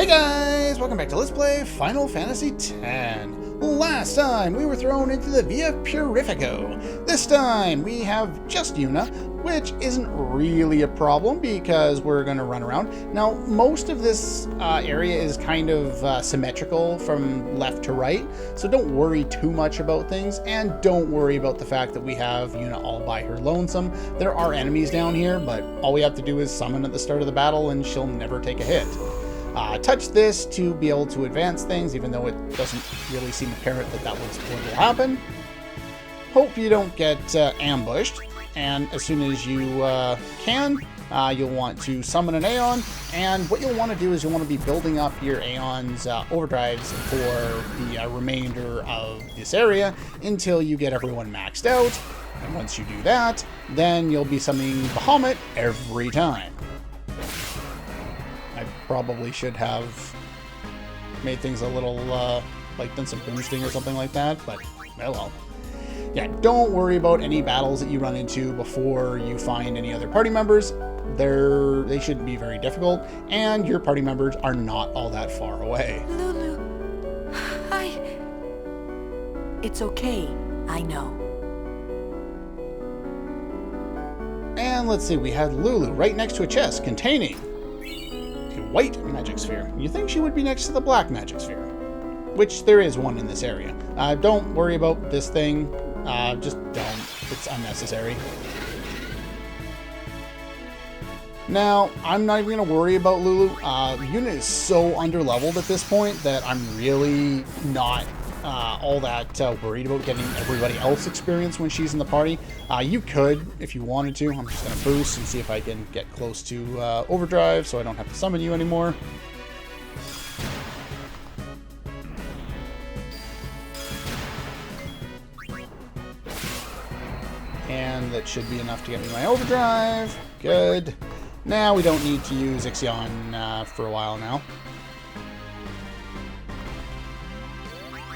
Hey guys! Welcome back to Let's Play Final Fantasy X. Last time we were thrown into the Via Purifico. This time we have just Yuna, which isn't really a problem because we're going to run around. Now, most of this area is kind of symmetrical from left to right, so don't worry too much about things, and don't worry about the fact that we have Yuna all by her lonesome. There are enemies down here, but all we have to do is summon at the start of the battle and she'll never take a hit. Touch this to be able to advance things, even though it doesn't really seem apparent that that was what will happen. Hope you don't get ambushed, and as soon as you can, you'll want to summon an Aeon, and what you'll want to do is you'll want to be building up your Aeon's overdrives for the remainder of this area until you get everyone maxed out, and once you do that, then you'll be summoning Bahamut every time. I probably should have made things a little, like done some boosting or something like that, but oh well. Yeah, don't worry about any battles that you run into before you find any other party members. They shouldn't be very difficult, and your party members are not all that far away. Lulu, It's okay, I know. And let's see, we had Lulu right next to a chest containing white magic sphere. You think she would be next to the black magic sphere, which there is one in this area. Don't worry about this thing. Just don't. It's unnecessary. Now, I'm not even going to worry about Lulu. Yuna is so underleveled at this point that I'm really not all that worried about getting everybody else experience when she's in the party. You could, if you wanted to. I'm just going to boost and see if I can get close to overdrive so I don't have to summon you anymore. And that should be enough to get me my overdrive. Good. Now we don't need to use Ixion for a while now.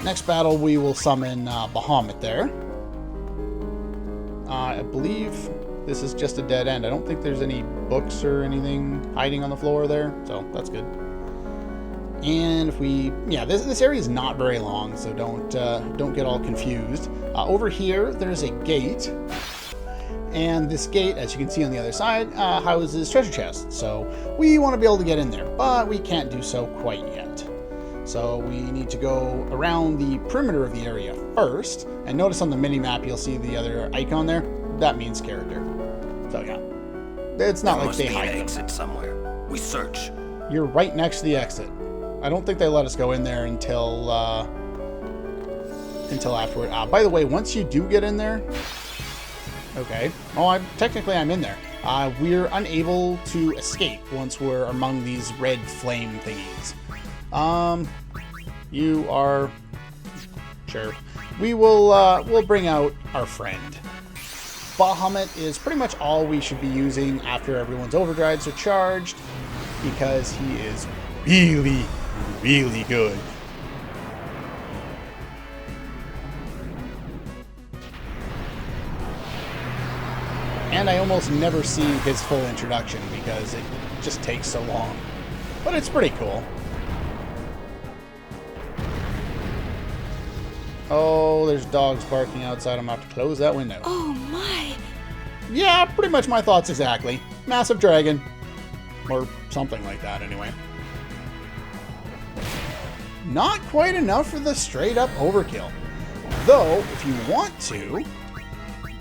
Next battle, we will summon Bahamut there. I believe this is just a dead end. I don't think there's any books or anything hiding on the floor there, so that's good. And if we, yeah, this area is not very long, so don't get all confused. Over here, there's a gate, and this gate, as you can see on the other side, houses treasure chests. So we want to be able to get in there, but we can't do so quite yet. So we need to go around the perimeter of the area first, and notice on the mini-map you'll see the other icon there. That means character. So yeah, it's not like they hide them. Exit somewhere. We search. You're right next to the exit. I don't think they let us go in there until afterward. By the way, once you do get in there, okay. Oh, technically I'm in there. We're unable to escape once we're among these red flame thingies. You are sure. We'll bring out our friend. Bahamut is pretty much all we should be using after everyone's overdrives are charged, because he is really, really good. And I almost never see his full introduction because it just takes so long. But it's pretty cool. Oh, there's dogs barking outside. I'm going to have to close that window. Oh my! Yeah, pretty much my thoughts exactly. Massive dragon. Or something like that, anyway. Not quite enough for the straight-up overkill. Though, if you want to,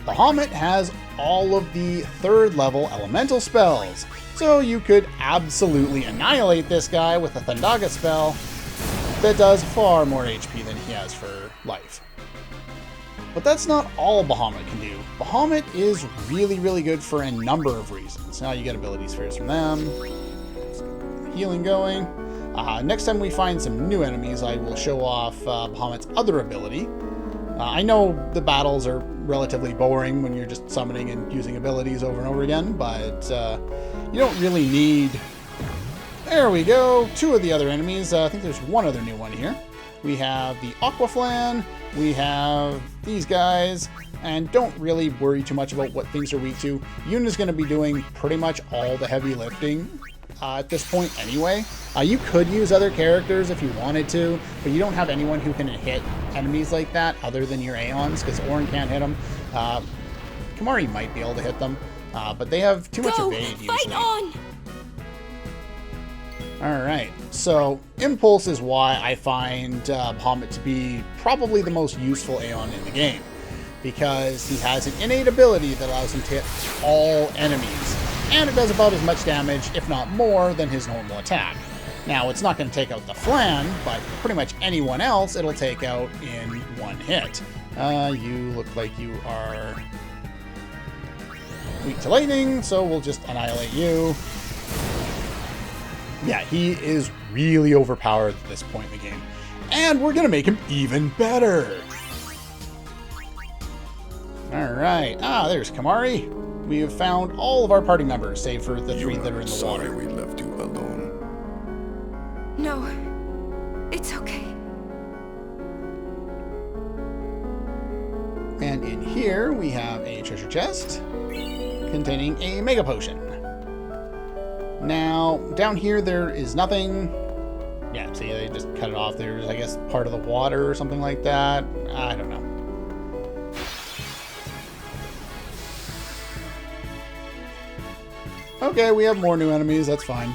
Bahamut has all of the third-level elemental spells. So you could absolutely annihilate this guy with a Thundaga spell that does far more HP than he has for life. But that's not all Bahamut can do. Bahamut is really, really good for a number of reasons. Now you get ability spheres from them. Let's get healing going. Next time we find some new enemies, I will show off Bahamut's other ability. I know the battles are relatively boring when you're just summoning and using abilities over and over again, but you don't really need... There we go, two of the other enemies. I think there's one other new one here. We have the Aquaflan, we have these guys, and don't really worry too much about what things are weak to. Yuna's going to be doing pretty much all the heavy lifting at this point anyway. You could use other characters if you wanted to, but you don't have anyone who can hit enemies like that other than your Aeons, because Auron can't hit them. Kimahri might be able to hit them, but they have too much evade usually. Fight on! Alright, so Impulse is why I find Bahamut to be probably the most useful Aeon in the game, because he has an innate ability that allows him to hit all enemies, and it does about as much damage, if not more, than his normal attack. Now, it's not going to take out the Flan, but pretty much anyone else it'll take out in one hit. You look like you are weak to lightning, so we'll just annihilate you. Yeah, he is really overpowered at this point in the game. And we're going to make him even better. Alright. There's Kimahri. We have found all of our party members, save for the three that are in the water. Sorry we left you alone. No, it's okay. And in here, we have a treasure chest containing a Mega Potion. Now, down here, there is nothing. Yeah, see, they just cut it off. There's, I guess, part of the water or something like that. I don't know. Okay, we have more new enemies. That's fine.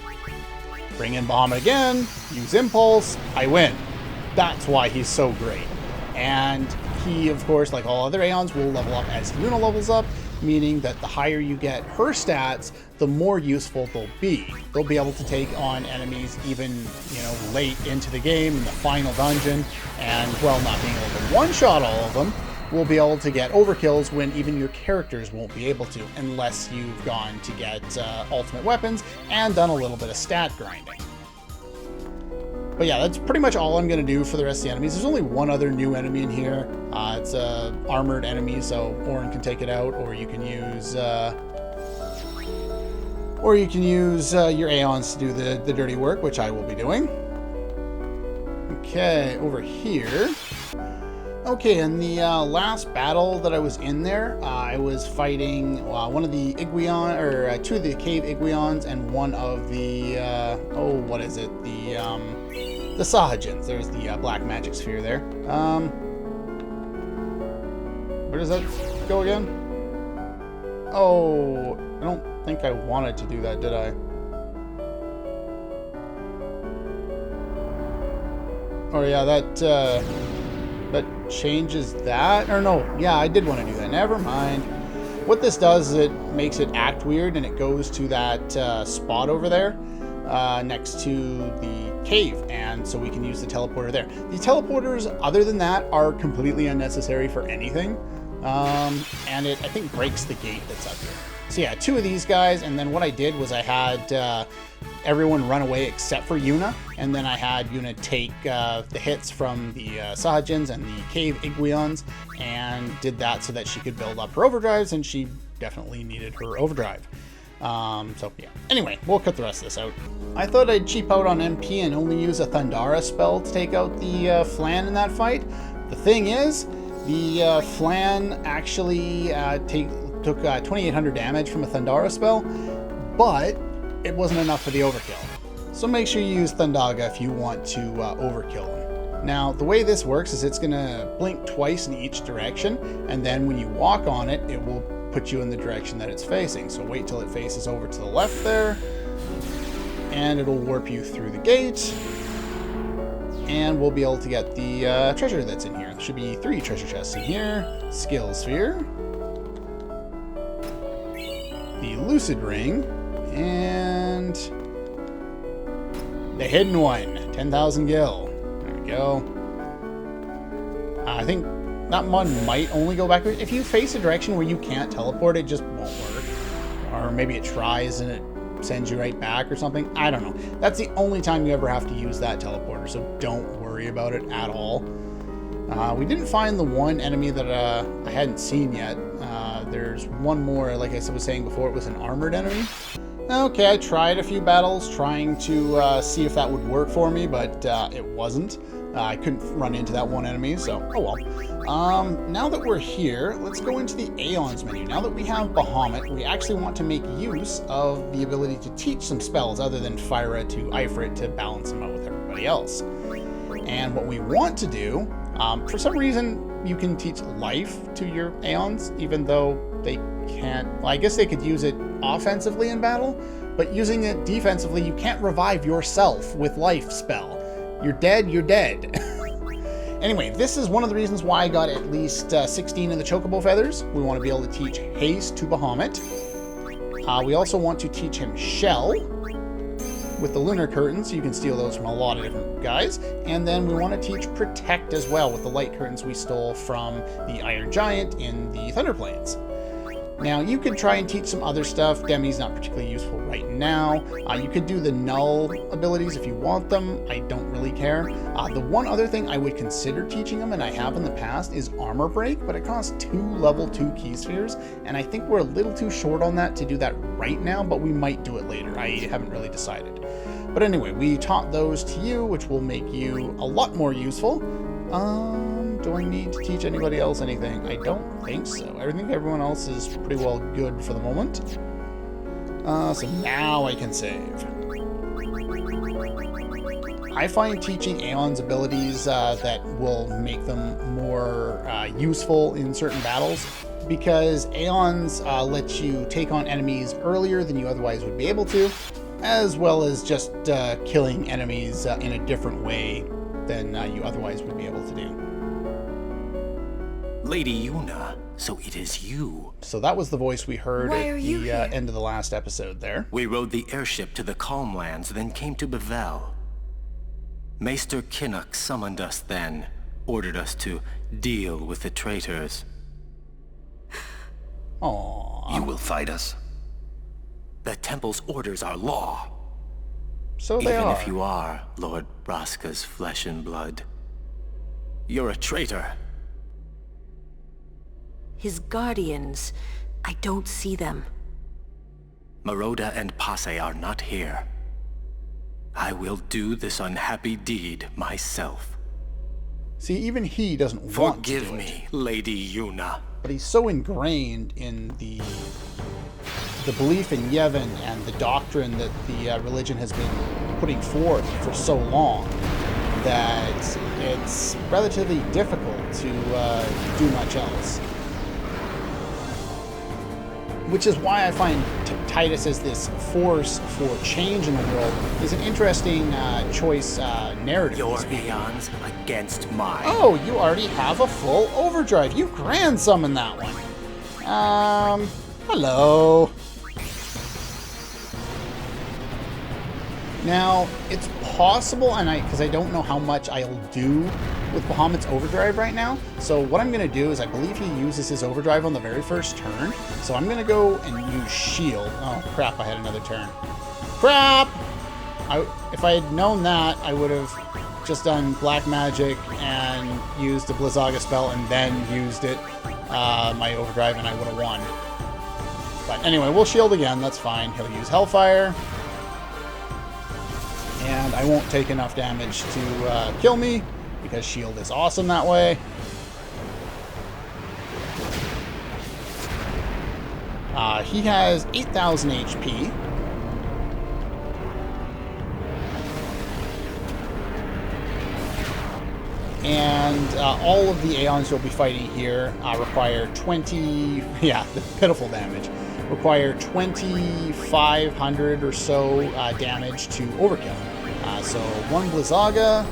Bring in Bahamut again. Use Impulse. I win. That's why he's so great. And he, of course, like all other Aeons, will level up as Yuna levels up, meaning that the higher you get her stats, the more useful they'll be. They'll be able to take on enemies even, late into the game, in the final dungeon, and while not being able to one-shot all of them, we'll be able to get overkills when even your characters won't be able to, unless you've gone to get ultimate weapons and done a little bit of stat grinding. But yeah, that's pretty much all I'm going to do for the rest of the enemies. There's only one other new enemy in here. It's a armored enemy, so Auron can take it out, or you can use your Aeons to do the dirty work, which I will be doing. Okay, over here. Okay, in the last battle that I was in there, I was fighting one of the Iguion, or two of the cave Iguions, and one of the what is it? The Sahajins. There's the black magic sphere there. Where does that go again? Oh, I don't think I wanted to do that, did I? Oh yeah, that changes that? Or no, yeah, I did want to do that. Never mind. What this does is it makes it act weird, and it goes to that spot over there next to the cave, and so we can use the teleporter there. The teleporters, other than that, are completely unnecessary for anything, and it, I think, breaks the gate that's up here. So yeah, two of these guys, and then what I did was I had everyone run away except for Yuna, and then I had Yuna take the hits from the Sahajins and the cave Iguions, and did that so that she could build up her overdrives, and she definitely needed her overdrive. So yeah. Anyway, we'll cut the rest of this out. I thought I'd cheap out on MP and only use a Thundara spell to take out the Flan in that fight. The thing is, the Flan actually took 2,800 damage from a Thundara spell, but it wasn't enough for the overkill. So make sure you use Thundaga if you want to overkill him. Now, the way this works is it's going to blink twice in each direction, and then when you walk on it, it will put you in the direction that it's facing. So wait till it faces over to the left there, and it'll warp you through the gate, and we'll be able to get the treasure that's in here. There should be 3 treasure chests in here. Skill Sphere, the Lucid Ring, and the hidden one, 10,000 gil. There we go. I think that one might only go backwards. If you face a direction where you can't teleport, it just won't work. Or maybe it tries and it sends you right back or something. I don't know. That's the only time you ever have to use that teleporter, so don't worry about it at all. We didn't find the one enemy that I hadn't seen yet. There's one more, like I was saying before, it was an armored enemy. Okay, I tried a few battles trying to see if that would work for me, but it wasn't. I couldn't run into that one enemy, so oh well. Now that we're here, let's go into the Aeons menu. Now that we have Bahamut, we actually want to make use of the ability to teach some spells other than Fyra to Ifrit to balance them out with everybody else. And what we want to do, for some reason, you can teach life to your Aeons, even though they can't. Well, I guess they could use it offensively in battle, but using it defensively, you can't revive yourself with life spell. You're dead, you're dead. Anyway, this is one of the reasons why I got at least 16 of the Chocobo Feathers. We want to be able to teach Haste to Bahamut. We also want to teach him Shell with the Lunar Curtains. You can steal those from a lot of different guys. And then we want to teach Protect as well with the Light Curtains we stole from the Iron Giant in the Thunder Plains. Now, you could try and teach some other stuff. Demi's not particularly useful right now. You could do the Null abilities if you want them. I don't really care. The one other thing I would consider teaching them, and I have in the past, is Armor Break, but it costs 2 level 2 key spheres, and I think we're a little too short on that to do that right now, but we might do it later. I haven't really decided. But anyway, we taught those to you, which will make you a lot more useful. Do I need to teach anybody else anything? I don't think so. I think everyone else is pretty well good for the moment. So now I can save. I find teaching Aeon's abilities that will make them more useful in certain battles, because Aeons let you take on enemies earlier than you otherwise would be able to, as well as just killing enemies in a different way than you otherwise would be able to do. Lady Yuna, so it is you. So that was the voice we heard Why at are you the here? end of the last episode there. We rode the airship to the Calm Lands, then came to Bevel. Maester Kinnock summoned us then, ordered us to deal with the traitors. Aww. You will fight us? The Temple's orders are law. So they Even are. if you are Lord Braska's flesh and blood. You're a traitor. His guardians, I don't see them. Maroda and Passe are not here. I will do this unhappy deed myself. See, even he doesn't want to Forgive do it. me, Lady Yuna. But he's so ingrained in the belief in Yevon and the doctrine that the religion has been putting forth for so long that it's relatively difficult to do much else. Which is why I find Titus as this force for change in the world is an interesting choice narrative. Your Aeons against mine. Oh, you already have a full overdrive. You grand summoned that one. Hello. Now, it's possible, and because I don't know how much I'll do with Bahamut's overdrive right now, so what I'm going to do is I believe he uses his overdrive on the very first turn, so I'm going to go and use shield. Oh, crap, I had another turn. Crap! If I had known that, I would have just done Black Magic and used the Blizzaga spell and then used it, my overdrive, and I would have won. But anyway, we'll shield again, that's fine. He'll use Hellfire. And I won't take enough damage to kill me, because shield is awesome that way. He has 8,000 HP. And all of the Aeons you'll be fighting here require 20... Yeah, the pitiful damage. Require 2,500 or so damage to overkill. So one Blizzaga.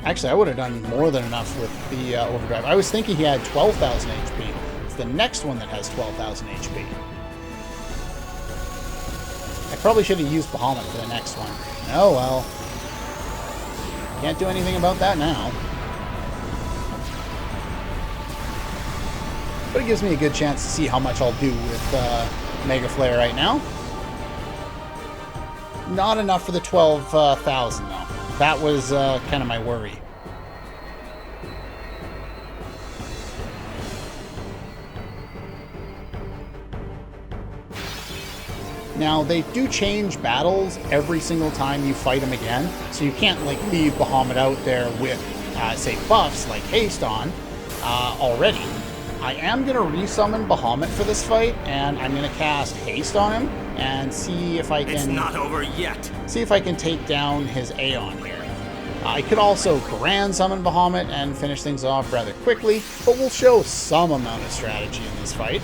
Actually, I would have done more than enough with the overdrive. I was thinking he had 12,000 HP. It's the next one that has 12,000 HP. I probably should have used Bahamut for the next one. Oh well. Can't do anything about that now. But it gives me a good chance to see how much I'll do with Mega Flare right now. Not enough for the 12,000 though. That was kind of my worry. Now, they do change battles every single time you fight them again, so you can't, like, leave Bahamut out there with, say, buffs like haste on already. I am going to resummon Bahamut for this fight, and I'm going to cast haste on him and see if I can... It's not over yet. See if I can take down his Aeon here. I could also Grand Summon Bahamut and finish things off rather quickly, but we'll show some amount of strategy in this fight.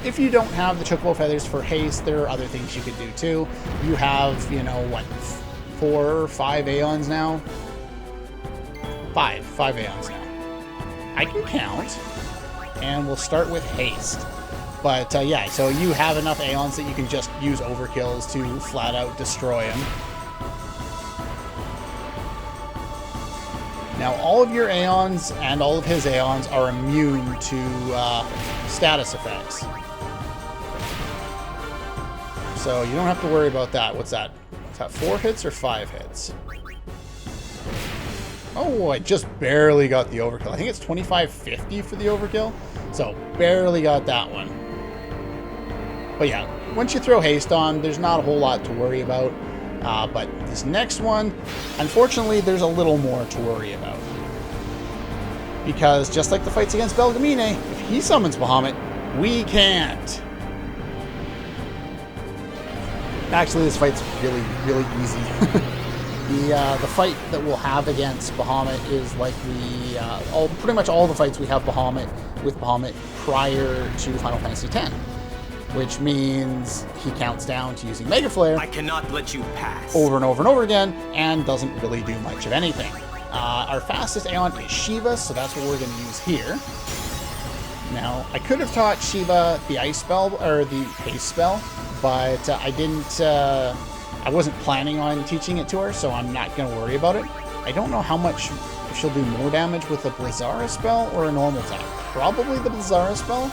If you don't have the Chocobo Feathers for haste, there are other things you could do too. You have, you know, what, 4 or 5 Aeons now? 5 Aeons now. I can count, and we'll start with haste. But yeah, so you have enough Aeons that you can just use overkills to flat out destroy him. Now, all of your Aeons and all of his Aeons are immune to status effects. So you don't have to worry about that. What's that? Is that 4 hits or 5 hits? Oh, I just barely got the overkill. I think it's 2550 for the overkill. So, barely got that one. But yeah, once you throw haste on, there's not a whole lot to worry about. But this next one, unfortunately, there's a little more to worry about. Because just like the fights against Belgamine, if he summons Bahamut, we can't. Actually, this fight's really, really easy. The fight that we'll have against Bahamut is like pretty much all the fights we have with Bahamut prior to Final Fantasy X. Which means he counts down to using Mega Flare. I cannot let you pass. Over and over and over again, and doesn't really do much of anything. Our fastest Aeon is Shiva, so that's what we're going to use here. Now, I could have taught Shiva the Ice Spell, or the Haste Spell, but I didn't, I wasn't planning on teaching it to her, so I'm not going to worry about it. I don't know how much, if she'll do more damage with a Blizzara spell or a normal attack. Probably the Blizzara spell.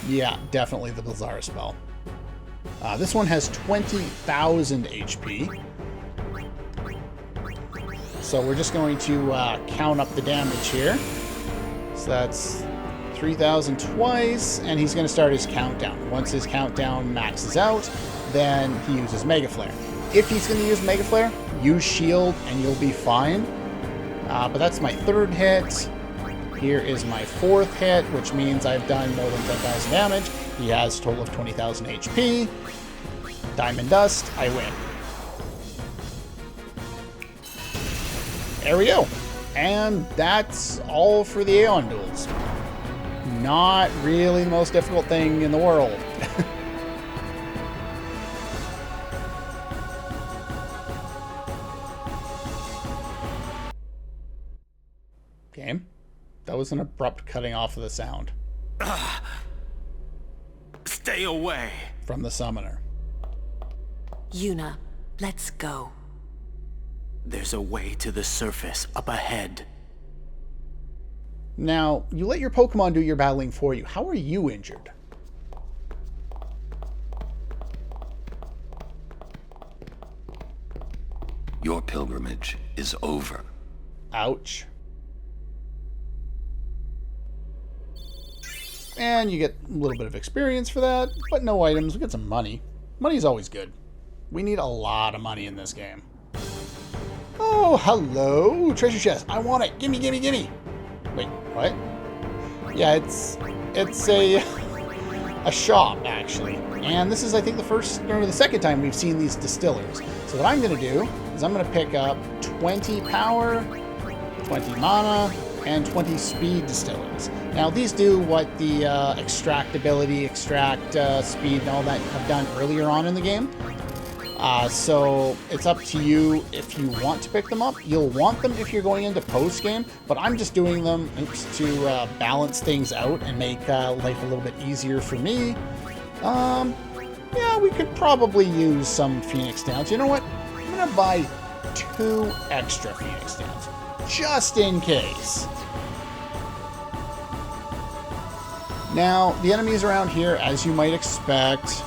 Yeah, definitely the Blizzara spell. This one has 20,000 HP. So we're just going to count up the damage here. So that's 3,000 twice, and he's going to start his countdown. Once his countdown maxes out, then he uses Mega Flare. If he's going to use Mega Flare, use Shield and you'll be fine. But that's my 3rd hit. Here is my 4th hit, which means I've done more than 10,000 damage. He has a total of 20,000 HP. Diamond Dust, I win. There we go. And that's all for the Aeon duels. Not really the most difficult thing in the world. Game. That was an abrupt cutting off of the sound. Stay away. From the summoner. Yuna, let's go. There's a way to the surface up ahead. Now, you let your Pokemon do your battling for you. How are you injured? Your pilgrimage is over. Ouch. And you get a little bit of experience for that, but no items. We get some money. Money's always good. We need a lot of money in this game. Oh, hello. Treasure chest. I want it. Gimme, gimme, gimme. Wait, what? Yeah, it's a shop, actually. And this is, I think, the first or the second time we've seen these distillers. So what I'm going to do is I'm going to pick up 20 power, 20 mana, and 20 speed distillers. Now, these do what the extract ability, extract speed, and all that have done earlier on in the game. So it's up to you if you want to pick them up. You'll want them if you're going into post-game, but I'm just doing them to balance things out and make life a little bit easier for me. Yeah, we could probably use some Phoenix Downs. You know what? I'm going to buy 2 extra Phoenix Downs, just in case. Now, the enemies around here, as you might expect,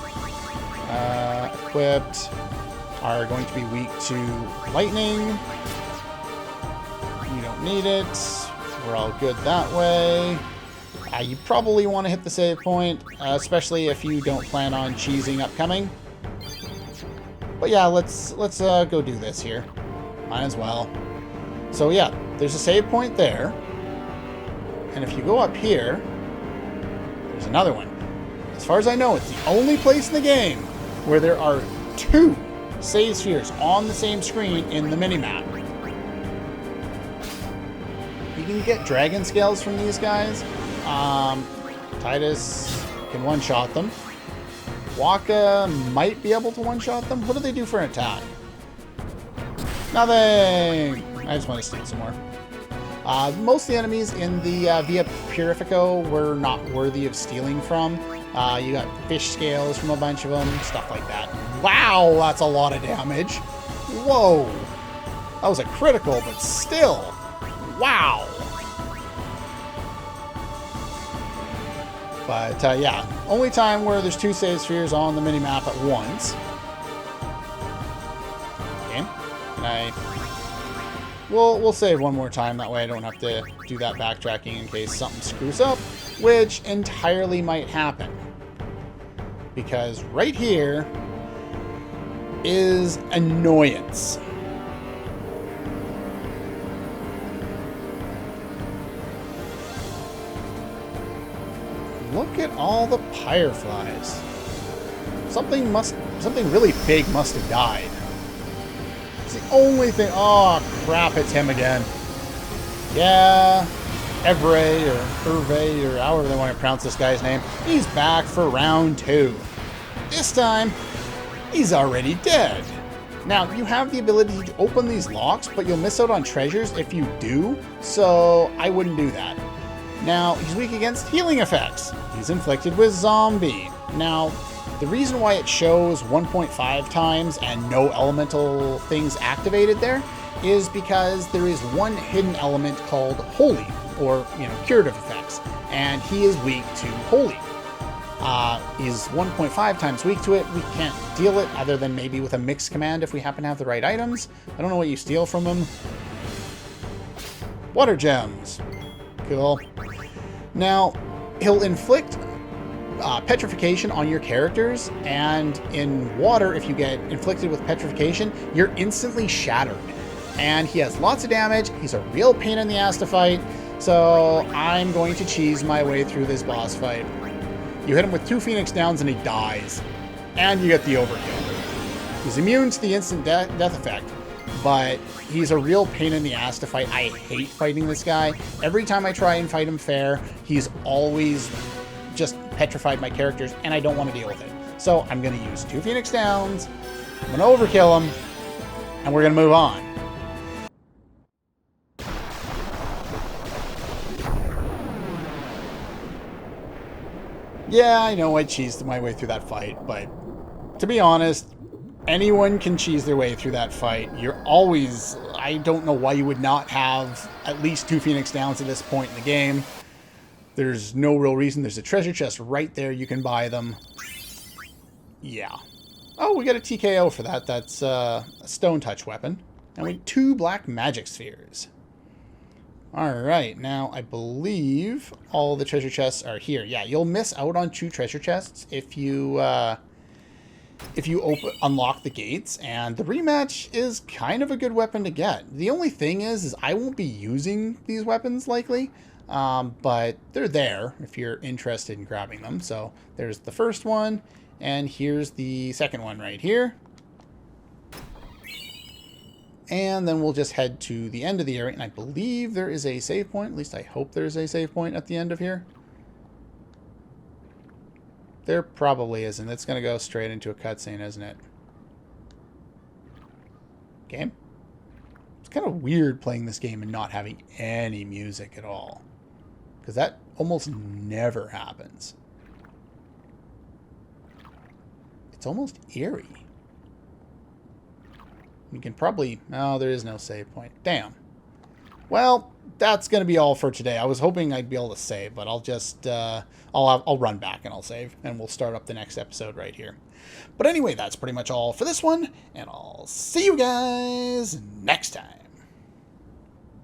equipped, are going to be weak to lightning. You don't need it. We're all good that way. You probably want to hit the save point, especially if you don't plan on cheesing upcoming. But yeah, let's go do this here. Might as well. So yeah, there's a save point there. And if you go up here, there's another one. As far as I know, it's the only place in the game where there are 2 save spheres on the same screen in the minimap. You can get dragon scales from these guys. Titus can one-shot them. Waka might be able to one-shot them. What do they do for an attack? Nothing! I just want to steal some more. Most of the enemies in the Via Purifico were not worthy of stealing from. You got fish scales from a bunch of them, stuff like that. Wow, that's a lot of damage. Whoa. That was a critical, but still. Wow. But yeah, only time where there's 2 save spheres on the minimap at once. Okay. We'll save one more time, that way I don't have to do that backtracking in case something screws up, which entirely might happen. Because right here is annoyance. Look at all the fireflies. Something really big must have died. It's the only thing. Oh crap, it's him again. Yeah, Evray or Hervé or however they want to pronounce this guy's name. He's back for round 2. This time, he's already dead. Now, you have the ability to open these locks, but you'll miss out on treasures if you do, so I wouldn't do that. Now, he's weak against healing effects. He's inflicted with zombie. Now, the reason why it shows 1.5 times and no elemental things activated there is because there is one hidden element called holy, or, curative effects, and he is weak to holy. He's 1.5 times weak to it. We can't deal it other than maybe with a mix command if we happen to have the right items. I don't know what you steal from him. Water gems. Cool. Now, he'll inflict petrification on your characters, and in water, if you get inflicted with petrification, you're instantly shattered. And he has lots of damage. He's a real pain in the ass to fight, so I'm going to cheese my way through this boss fight. You hit him with 2 Phoenix Downs and he dies. And you get the overkill. He's immune to the instant death effect, but he's a real pain in the ass to fight. I hate fighting this guy. Every time I try and fight him fair, he's always just petrified my characters, and I don't want to deal with it. So I'm going to use 2 Phoenix Downs, I'm going to overkill him, and we're going to move on. Yeah, I know I cheesed my way through that fight, but to be honest, anyone can cheese their way through that fight. You're always... I don't know why you would not have at least 2 Phoenix Downs at this point in the game. There's no real reason. There's a treasure chest right there. You can buy them. Yeah. Oh, we got a TKO for that. That's a stone touch weapon. And we 2 black magic spheres. Alright, now I believe all the treasure chests are here. Yeah, you'll miss out on 2 treasure chests if you unlock the gates, and the rematch is kind of a good weapon to get. The only thing is I won't be using these weapons likely, but they're there if you're interested in grabbing them. So there's the first one, and here's the second one right here. And then we'll just head to the end of the area, and I believe there is a save point. At least I hope there's a save point at the end of here. There probably isn't. It's going to go straight into a cutscene, isn't it? Game? It's kind of weird playing this game and not having any music at all, because that almost never happens. It's almost eerie. You can probably... Oh, there is no save point. Damn. Well, that's going to be all for today. I was hoping I'd be able to save, but I'll just... I'll run back and I'll save, and we'll start up the next episode right here. But anyway, that's pretty much all for this one, and I'll see you guys next time.